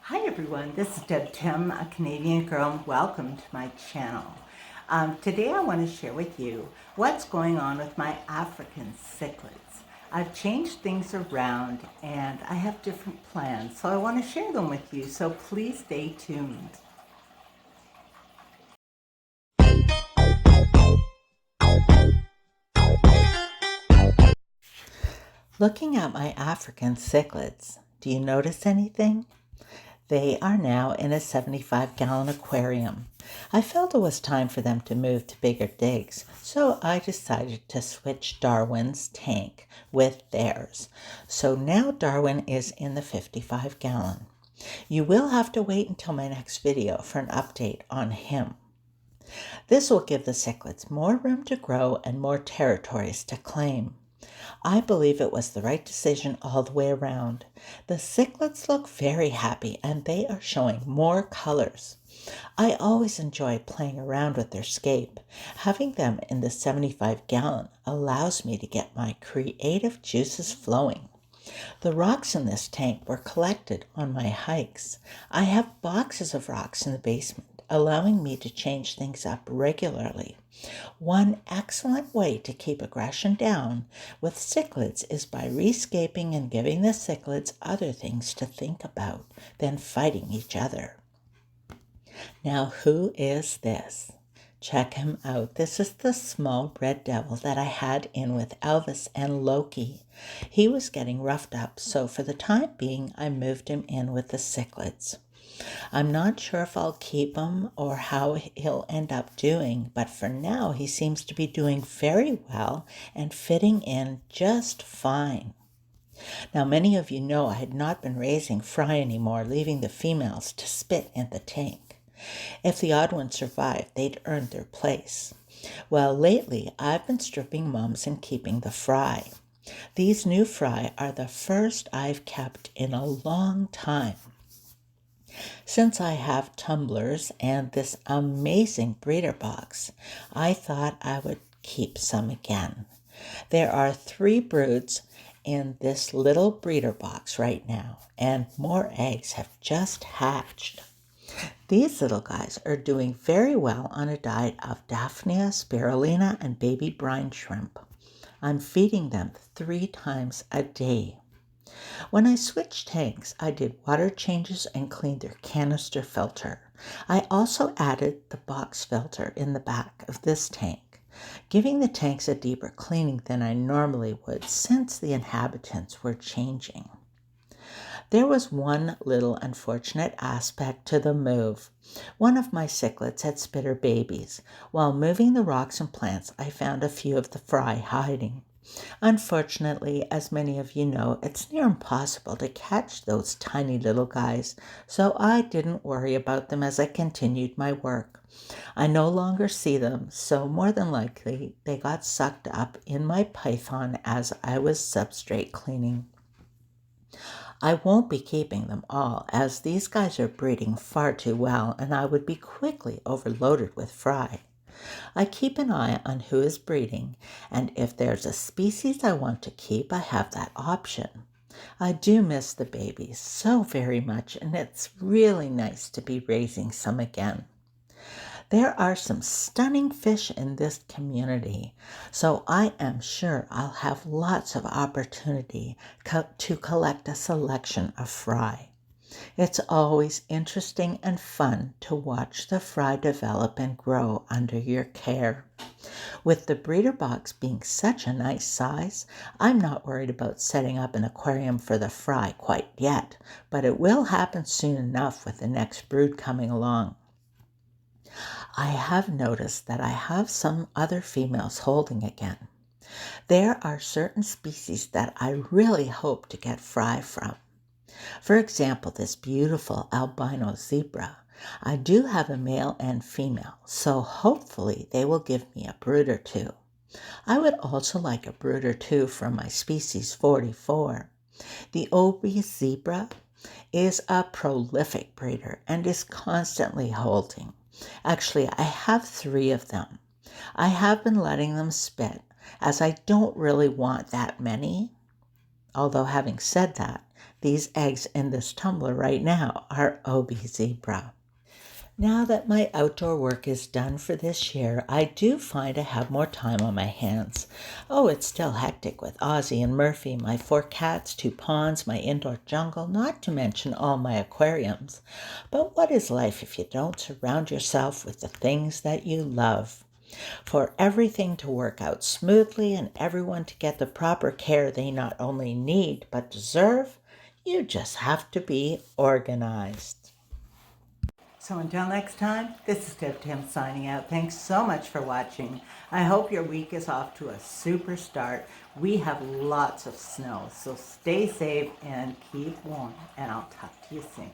Hi everyone, this is Deb Tim, a Canadian girl, and welcome to my channel. Today I want to share with you what's going on with my African cichlids. I've changed things around and I have different plans, so I want to share them with you, so please stay tuned. Looking at my African cichlids, do you notice anything? They are now in a 75-gallon aquarium. I felt it was time for them to move to bigger digs, so I decided to switch Darwin's tank with theirs. So now Darwin is in the 55-gallon. You will have to wait until my next video for an update on him. This will give the cichlids more room to grow and more territories to claim. I believe it was the right decision all the way around. The cichlids look very happy and they are showing more colors. I always enjoy playing around with their scape. Having them in the 75-gallon allows me to get my creative juices flowing. The rocks in this tank were collected on my hikes. I have boxes of rocks in the basement, allowing me to change things up regularly. One excellent way to keep aggression down with cichlids is by rescaping and giving the cichlids other things to think about than fighting each other. Now, who is this? Check him out. This is the small red devil that I had in with Elvis and Loki. He was getting roughed up, so for the time being, I moved him in with the cichlids. I'm not sure if I'll keep him or how he'll end up doing, but for now he seems to be doing very well and fitting in just fine. Now, many of you know I had not been raising fry anymore, leaving the females to spit in the tank. If the odd ones survived, they'd earned their place. Well, lately I've been stripping mums and keeping the fry. These new fry are the first I've kept in a long time. Since I have tumblers and this amazing breeder box, I thought I would keep some again. There are 3 broods in this little breeder box right now, and more eggs have just hatched. These little guys are doing very well on a diet of Daphnia, spirulina, and baby brine shrimp. I'm feeding them 3 times a day. When I switched tanks, I did water changes and cleaned their canister filter. I also added the box filter in the back of this tank, giving the tanks a deeper cleaning than I normally would since the inhabitants were changing. There was one little unfortunate aspect to the move. One of my cichlids had spit her babies. While moving the rocks and plants, I found a few of the fry hiding. Unfortunately, as many of you know, it's near impossible to catch those tiny little guys, so I didn't worry about them as I continued my work. I no longer see them, so more than likely they got sucked up in my python as I was substrate cleaning. I won't be keeping them all, as these guys are breeding far too well and I would be quickly overloaded with fry. I keep an eye on who is breeding, and if there's a species I want to keep, I have that option. I do miss the babies so very much, and it's really nice to be raising some again. There are some stunning fish in this community, so I am sure I'll have lots of opportunity to collect a selection of fry. It's always interesting and fun to watch the fry develop and grow under your care. With the breeder box being such a nice size, I'm not worried about setting up an aquarium for the fry quite yet, but it will happen soon enough with the next brood coming along. I have noticed that I have some other females holding again. There are certain species that I really hope to get fry from. For example, this beautiful albino zebra. I do have a male and female, so hopefully they will give me a brood or 2. I would also like a brood or 2 from my species 44. The obese zebra is a prolific breeder and is constantly holding. Actually, I have 3 of them. I have been letting them spit, as I don't really want that many. Although having said that, these eggs in this tumbler right now are OB zebra. Now that my outdoor work is done for this year, I do find I have more time on my hands. Oh, it's still hectic with Ozzy and Murphy, my 4 cats, 2 ponds, my indoor jungle, not to mention all my aquariums. But what is life if you don't surround yourself with the things that you love? For everything to work out smoothly and everyone to get the proper care they not only need but deserve, you just have to be organized. So until next time, this is Deb Tim signing out. Thanks so much for watching. I hope your week is off to a super start. We have lots of snow, so stay safe and keep warm, and I'll talk to you soon.